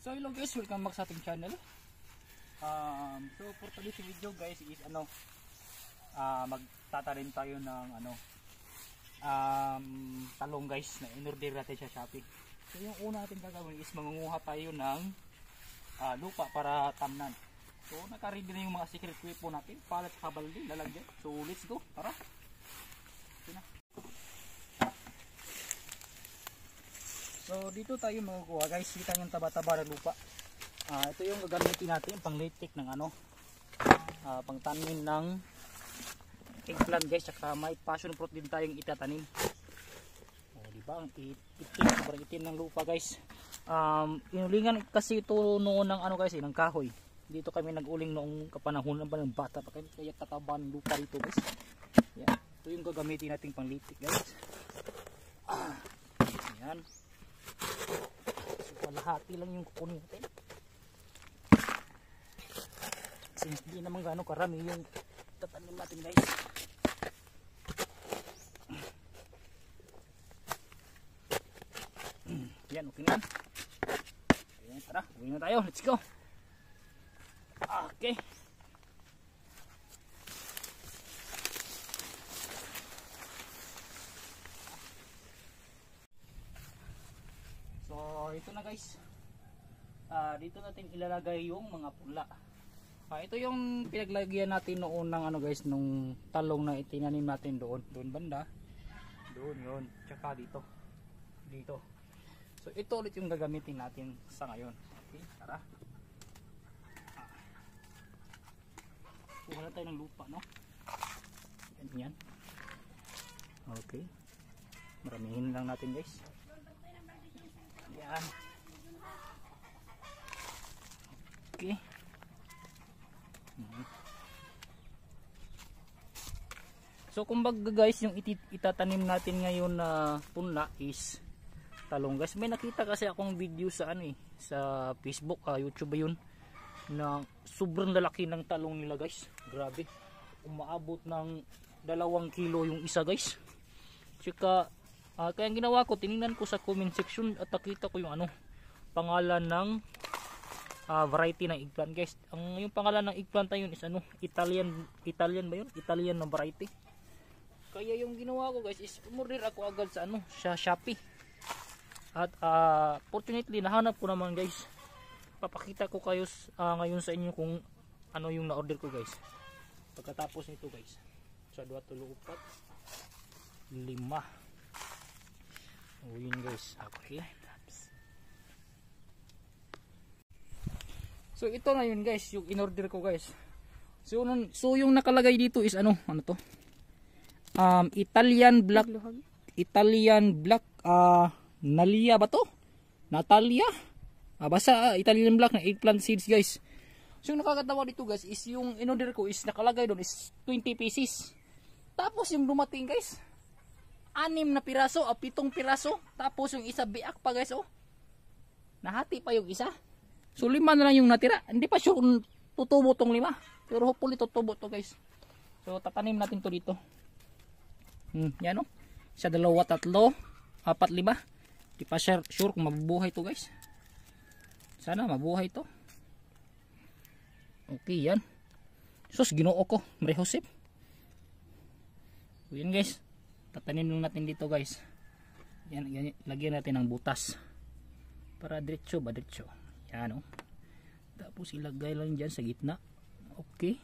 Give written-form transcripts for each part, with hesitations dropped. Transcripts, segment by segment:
So hello guys, welcome back sa ating channel. So for today's video guys is magtatanim tayo ng talong guys na in-order natin sa Shopee. So yung una natin gagawin is mangunguha tayo ng lupa para tamnan. So naka-ready na yung mga secret weapon natin, palat at balde, lalagyan. So let's go, tara. Okay na. So dito tayo makukuha guys, kita yung taba-taba ng lupa. Ito yung gagamitin natin pang litik ng pang tanim ng eggplant guys, saka may passion fruit din tayong itatanim. Diba ang itim, sobrang itim ng lupa guys. Inulingan kasi ito noon ng guys, ng kahoy. Dito kami nag-uling noong kapanahon ng bata pa kaya tataba ng lupa dito guys. Yan. Ito yung gagamitin natin pang litik guys. Yan. So kalahati lang yung kukunin natin. Since hindi naman gaano karami yung tatanim natin guys. Yan, okay na. Ayan, tara, uwi na tayo. Let's go. Okay. So, ito na guys. Dito natin ilalagay yung mga pula. Ito yung pinaglagyan natin noon ng guys, nung talong na itinanim natin doon banda. Doon yun. Tsaka dito. Dito. So ito ulit yung gagamitin natin sa ngayon. Okay, tara. Kuha na tayo ng lupa, no? Yan. Okay. Maramihin lang natin guys. Yan. Okay. So kumbaga guys, yung itatanim natin ngayon na punla is talong guys. May nakita kasi akong video sa sa Facebook, YouTube ba yun, na sobrang lalaki ng talong nila guys. Grabe, umaabot ng 2 kilo yung isa guys. Tsaka kaya ang ginawa ko, tinignan ko sa comment section at nakita ko yung pangalan ng variety ng eggplant guys. Yung pangalan ng eggplant na yun is Italian ba yun? Italian na variety. Kaya yung ginawa ko guys is umorder ako agad sa Shopee. At fortunately nahanap ko naman guys. Papakita ko kayo ngayon sa inyo kung ano yung na-order ko guys. Pagkatapos nito guys. So 2, 3, 4, 5. Yun guys. Okay. So ito na yun guys, yung in-order ko guys. So yung nakalagay dito is ano to? Italian black Nalia ba to? Natalia? Basta Italian black na eggplant seeds guys. So yung nakakatawa dito guys is yung in-order ko is nakalagay doon is 20 pieces. Tapos yung dumating guys, 6 na piraso, 7 piraso. Tapos yung isa biak pa guys, nahati pa yung isa. So 5 na lang yung natira. Hindi pa sure kung tutubo tong 5. Pero hopefully tutubo to guys. So tatanim natin to dito. Yan Sa 2, 3, 4, 5. Di pa sure kung mabubuhay to guys. Sana mabuhay to. Okay, yan. Sus, Ginoo ko, Mare Joseph. So, yan guys. Tatanim lang natin dito guys. Yan, lagyan natin ng butas. Para diretso ba diretso. Yan Tapos ilagay lang dyan sa gitna. Okay.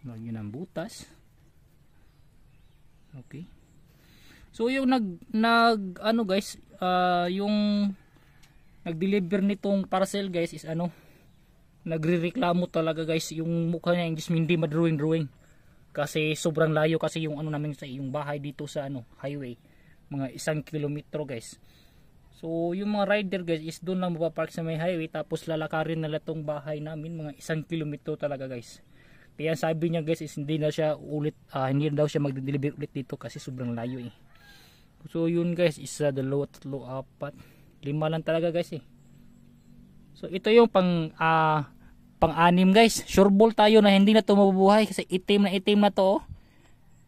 Lagyan ng butas. Okay. So yung guys, yung nag-deliver nitong parcel guys is nagrereklamo talaga guys, yung mukha niya hindi ma-drawing kasi sobrang layo kasi yung namin sa yung bahay dito sa highway, mga 1 kilometro guys. So yung mga rider guys is doon lang mapapark sa may highway, tapos lalakarin nila tong bahay namin mga 1 kilometro talaga guys. Kaya sabi niya guys is hindi na siya hindi daw siya magde-deliver ulit dito kasi sobrang layo So yun guys is 2, 3, 4, 5 lang talaga guys So ito yung pang-6 guys. Sure ball tayo na hindi na ito mabubuhay kasi itim na to.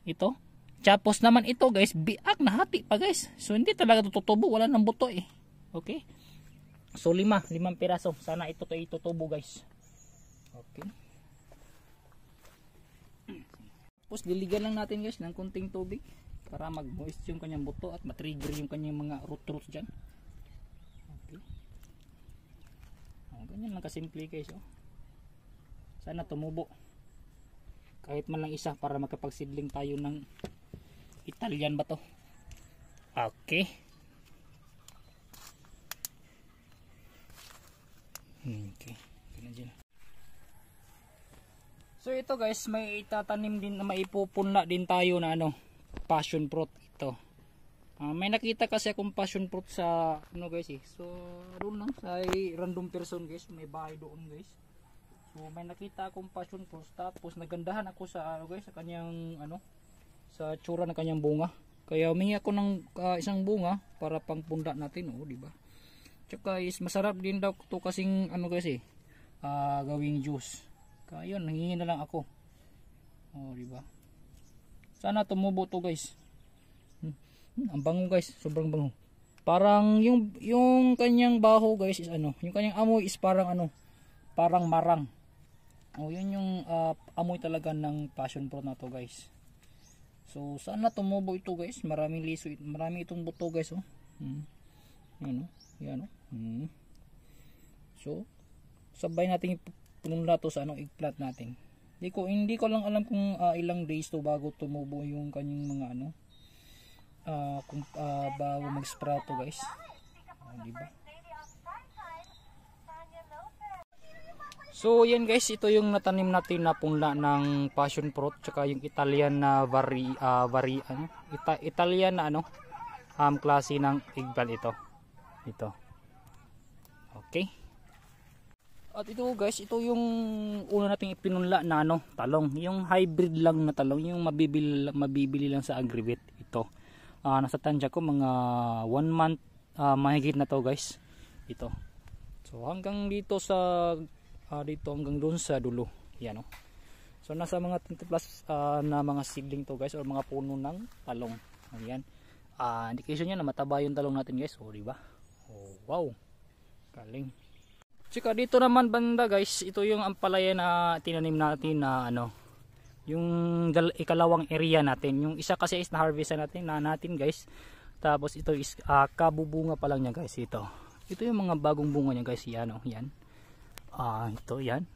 Ito. Tapos naman ito guys, biak na hati pa guys. So hindi talaga tutubo, wala nang buto Okay. So limang piraso. Sana ito itutubo guys. Okay. Tapos diligan lang natin guys ng kunting tubig para mag-moist yung kanyang buto at matrigger yung kanyang mga roots dyan. Okay. Ganyan lang kasimple guys. Sana tumubo. Kahit man lang isa para makapagsidling tayo ng Italian ba to? Okay. Okay. So ito guys, may itatanim din na maipupunla din tayo na passion fruit ito. May nakita kasi akong passion fruit sa guys eh. So doon lang sa random person guys, may bahay doon guys. So may nakita akong passion fruit tapos nagandahan ako sa guys sa kanyang sa tsura ng kanyang bunga. Kaya humingi ako ng isang bunga para pangpunda natin, di ba? Tsaka is masarap din daw to kasing guys eh, gawing juice. Kaya yun, nangingi na lang ako. Di ba? Sana tumubo to guys. Ang bango guys, sobrang bango. Parang yung kanyang baho guys is yung kanyang amoy is parang parang marang. Yun yung amoy talaga ng passion fruit na to guys. So sana tumubo ito guys. Maraming liso, marami itong buto guys Yan yan So sabay natin punla to sa eggplant natin. Hindi ko lang alam kung ilang days to bago tumubo yung kanyang mga kung bago mag-sprout to guys. Diba? So yan guys, ito yung natanim natin na punla ng passion fruit tsaka yung Italian na Italian na klase ng eggplant ito. Okay. At ito guys, ito yung una nating ipinunla na talong, yung hybrid lang na talong, yung mabibili lang sa Agribit ito. Nasa tansya ko mga 1 month mahigit na to guys. Ito. So hanggang dito dito hanggang doon sa dulo. Yan So nasa mga 20 plus na mga seedling to guys or mga puno ng talong. Ayan. Indication niya na mataba yung talong natin guys. Di ba? Wow. Galing. Tsaka dito naman banda guys, ito yung ampalaya na tinanim natin na yung ikalawang area natin. Yung isa kasi is na-harvest natin guys. Tapos ito is kabubunga pa lang niya guys ito. Ito yung mga bagong bunga niya guys, yan. Ito yan.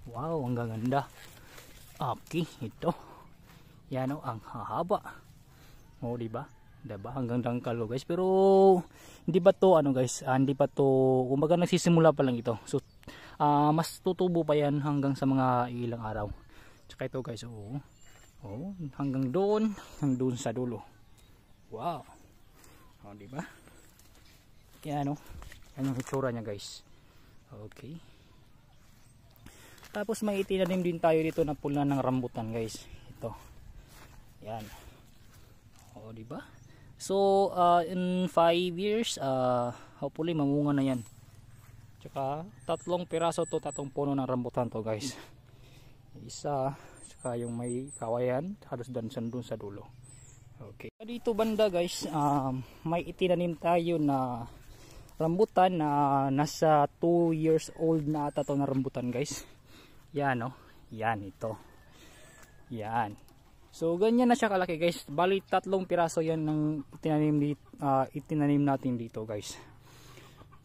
Wow, ang ganda. Okay, ito. Yan ang hahaba. Diba? Diba? Hanggang dangkalo guys. Pero hindi ba to guys? Hindi pa to, kumbaga nagsisimula pa lang ito. So mas tutubo pa yan hanggang sa mga ilang araw. Tsaka ito guys, hanggang doon sa dulo. Wow. Diba? Kaya yan yung itsura niya guys. Okay. Tapos may itinanim din tayo dito na pula ng rambutan guys. Ito. Yan. Diba? So in 5 years hopefully mamunga na yan. Tsaka 3 piraso to, 3 puno ng rambutan to guys. Isa, tsaka yung may kawayan halos doon sa dulo. Okay. Dito banda guys, may itinanim tayo na rambutan na nasa 2 years old na ata to na rambutan guys. Yan yan ito. Yan. So ganyan na siya kalaki guys. Bali 3 piraso yan ng itinanim natin dito guys.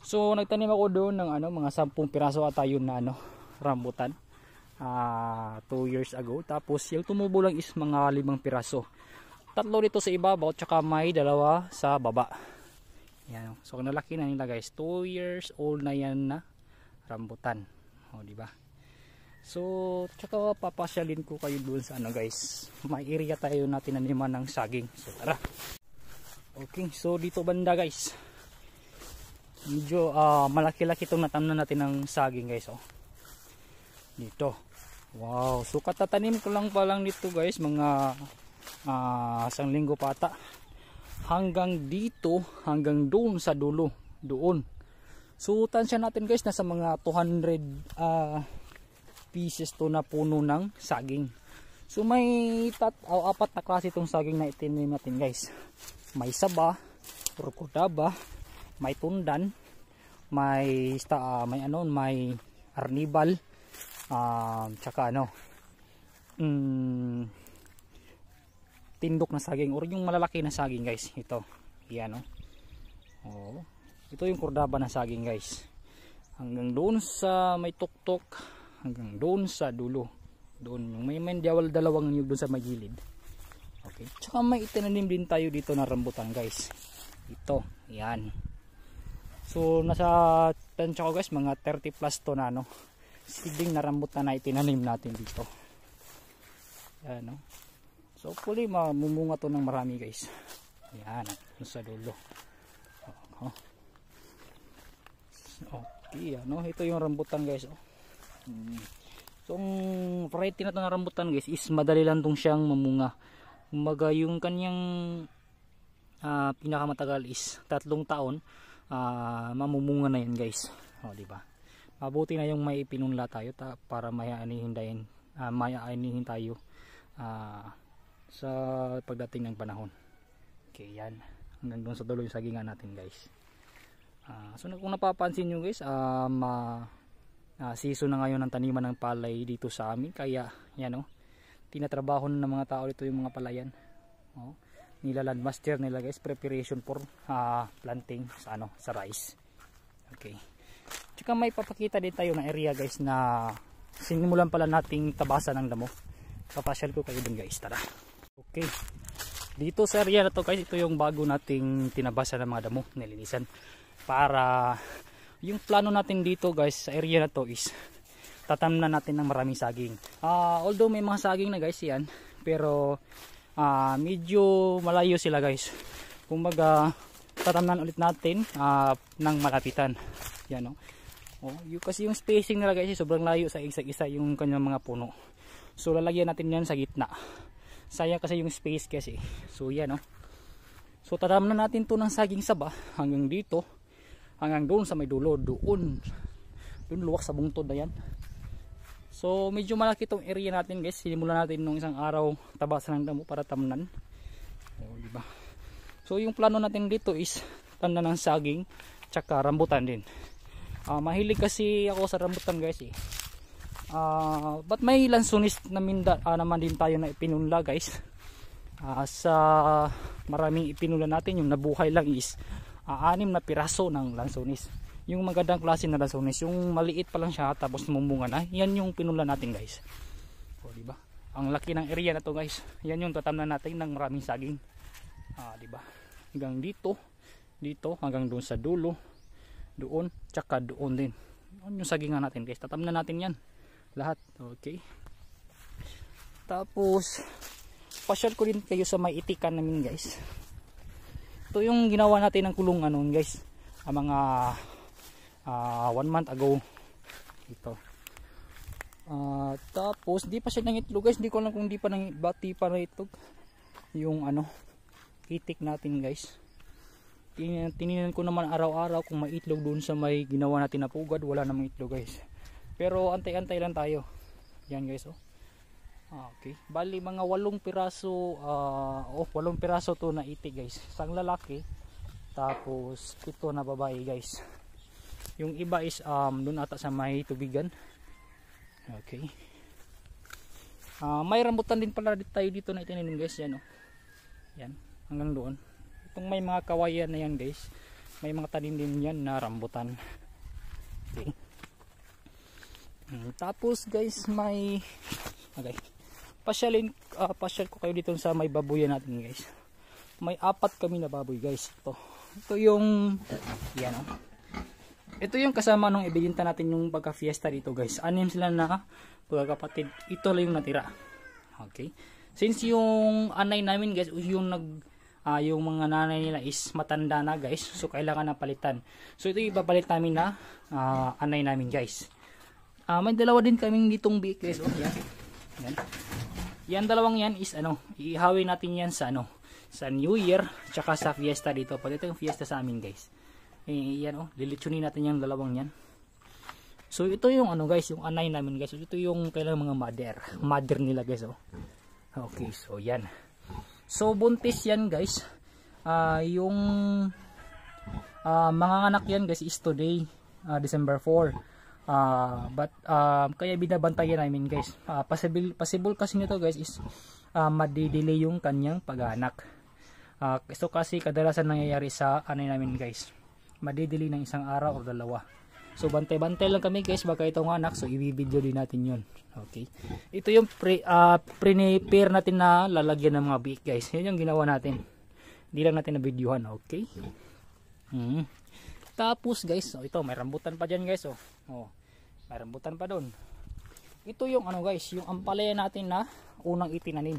So nagtanim ako doon ng mga 10 piraso ata yun na rambutan 2 years ago. Tapos yung tumubo lang is mga 5 piraso. 3 dito sa ibabaw tsaka may 2 sa baba. Yan. So nalaki na nila guys. 2 years old na yan na rambutan. Diba? So tsaka papasyalin ko kayo doon sa guys. May area tayo na tinaniman ng saging. So tara. Okay, so dito banda guys. Medyo malaki-laki itong natamnan natin ng saging guys. Dito. Wow, so katatanim ko lang pa lang dito guys, mga 1 linggo pa ata. Hanggang dito, hanggang doon sa dulo, doon. So tansya natin guys, nasa mga 200 pieces to na puno ng saging. So may 4 na klase itong saging na itinim natin guys. May saba, rukudaba, may tundan, may arnibal, tsaka tindok na saging or yung malalaki na saging guys. Ito, yan ito yung kordaba na saging guys, hanggang doon sa may tuktok, hanggang doon sa dulo, doon yung may dalawang niyog doon sa may gilid. Okay, tsaka may itinanim din tayo dito na rambutan guys. Ito, yan. So nasa tansya ko guys, mga 30 plus to na seedling na rambutan na itinanim natin dito. Yan So hopefully mamumunga to ng marami guys. Yan, sa dulo. Okay, ito yung rambutan guys. So ang variety na to na rambutan guys is madali lang tong siyang mamunga. Kumbaga yung kanyang pinakamatagal is 3 taon, mamumunga na yan guys. Diba? Mabuti na yung may pinunla tayo para mayaanihin tayo sa pagdating ng panahon. Okay, yan. Hanggang doon sa dulo yung sagingan natin guys. So kung napapansin nyo guys, season na ngayon ng taniman ng palay dito sa amin. Kaya yan tinatrabaho ng mga tao dito yung mga palayan. Nilalandmaster nila guys, preparation for planting sa rice. Okay. Tsaka may papakita din tayo na area guys na sinimulan pala nating tabasan ng damo. Papasyal ko kayo dun guys, tara. Okay. Dito sa area na to guys, ito yung bago nating tinabasan ng mga damo, nilinisan. Para yung plano natin dito guys sa area na to is tatamnan natin ng maraming saging. Although may mga saging na guys yan, pero medyo malayo sila guys. Kumbaga tatamnan ulit natin ng malapitan. Yan kasi yung spacing nila guys sobrang layo sa isa-isa yung kanyang mga puno. So lalagyan natin yan sa gitna. Sayang kasi yung space kasi. So yan So tatamnan natin to ng saging saba hanggang dito, hanggang doon sa may dulo, doon luwak sa bungtod na yan. So medyo malaki tong area natin guys. Sinimulan natin nung isang araw tabasan ng damo para tamnan. Diba? So yung plano natin dito is tamnan ng saging tsaka rambutan din. Mahilig kasi ako sa rambutan guys but may lansones naman din tayo na ipinunla guys. Sa maraming ipinunla natin, yung nabuhay lang is 6 na piraso ng lansones. Yung magandang klase na lansones, yung maliit pa lang siya tapos mumunga na, yan yung pinunla natin guys. Diba? Ang laki ng area na to guys. Yan yung tatamnan natin ng maraming saging. Diba? Hanggang dito hanggang doon sa dulo, doon, tsaka doon din. Yung sagingan natin guys, tatamnan natin yan lahat. Okay. Tapos pasyal ko din kayo sa may itikan namin guys. Ito yung ginawa natin ng kulungan noon guys, mga 1 month ago. Ito tapos di pa siya nangitlog guys. Hindi ko alam kung di pa bati pa na itlog yung itik natin guys. Tininan ko naman araw-araw kung may itlog doon sa may ginawa natin na pugad. Wala namang itlog guys, pero antay-antay lang tayo. Yan guys okay, bali mga 8 piraso 8 piraso to na itik guys, isang lalaki tapos 7 na babae guys. Yung iba is doon ata sa may tubigan. Okay, may rambutan din pala tayo dito na itinanim guys. Yan yan hanggang doon. Itong may mga kawayan na yan guys, may mga tanim din yan na rambutan. Okay. Tapos guys okay, pasyal ko kayo dito sa may babuyan natin guys. May 4 kami na baboy guys. Ito yung yan ito yung kasama nung ibinenta natin yung pagka fiesta dito guys. 6 sila na pagkakapatid. Ito lang yung natira. Okay, since yung anay namin guys, yung mga nanay nila is matanda na guys, so kailangan na palitan. So ito yung ipapalit namin na anay namin guys. May dalawa din kaming ditong biik guys. Yan. Yan dalawang yan is iihawin natin yan sa sa New Year tsaka sa fiesta dito. Pag ito yung fiesta sa amin guys, yan lilitsunin natin yung dalawang yan. So ito yung guys, yung anay namin guys. Ito yung kailang mga mother nila guys. Okay, so yan. So buntis yan guys. Yung mga anak yan guys is today. December 4. But kaya binabantayan namin guys. Possible kasi nito guys is madidelay yung kanyang pag-anak. So kasi kadalasan nangyayari sa ano namin guys, madidelay ng isang araw o dalawa. So bantay-bantay lang kami guys, baka itong anak, so i-video din natin yun. Okay, ito yung prepare natin na lalagyan ng mga biik guys. Yun yung ginawa natin, hindi lang natin na videohan. Okay. Tapos guys, ito may rambutan pa dyan guys. May rambutan pa doon. Ito yung ano guys, yung ampalaya natin na unang itinanim.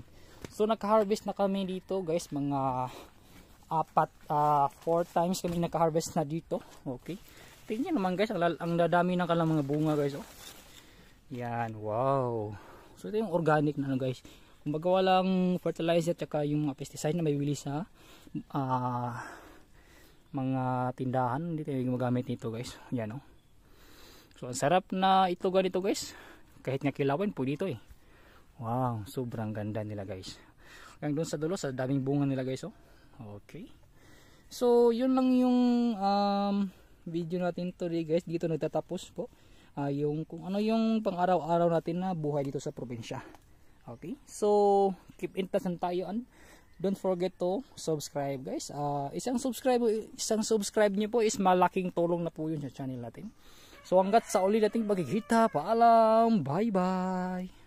So naka-harvest na kami dito guys, mga 4 times kami naka-harvest na dito. Okay, tingnan naman guys, ang dadami ng kalang mga bunga guys. Yan, wow. So ito yung organic na guys, kumbaga walang fertilizer tsaka yung mga pesticide na may bili sa mga tindahan. Hindi tayo gumagamit nito guys. Yan So ang sarap na ito ganito guys, kahit nga kilawin po dito wow, sobrang ganda nila guys. Hanggang doon sa dulo, sa daming bunga nila guys. Okay, so yun lang yung video natin today guys. Dito nagtatapos po yung kung ano yung pang araw-araw natin na buhay dito sa probinsya. Okay, so keep in touch tayo, and don't forget to subscribe guys. Isang subscribe niyo po is malaking tulong na po yun sa channel natin. So hanggat sa uli nating pagkikita, paalam, bye bye.